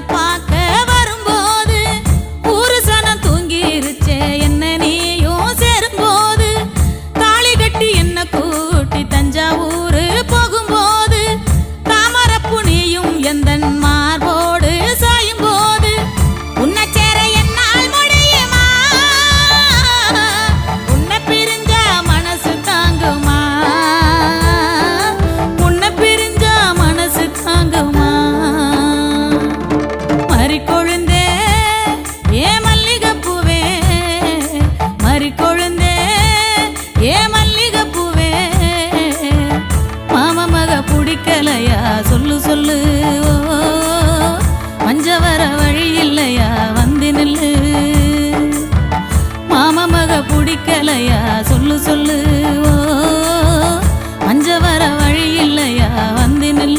பார்க்க வரும்போது ஊரு சனம் தூங்கிருச்சே என்ன நீயும் சேரும்போது தாலி கட்டி என்ன கூட்டி தஞ்சாவூர் போகும்போது தாமரப்பு நீயும் எந்தன் மார்போடு சாயும் போது உன்னை சேர என்னால் முடியுமா உன்னை பிரிஞ்ச மனசு தாங்குமா உன்னை பிரிஞ்ச மனசு தாங்குமா மறிக்கொழுந்தே ஏ மல்லிகைப்பூவே மறிக்கொழுந்தே ஏ மல்லிகைப்பூவே மாமா மக பிடிக்கலையா சொல்லு சொல்லு மஞ்ச வர வழி இல்லையா வந்து நில்லு மாமா மக பிடிக்கலையா சொல்லு சொல்லு மஞ்ச வர வழி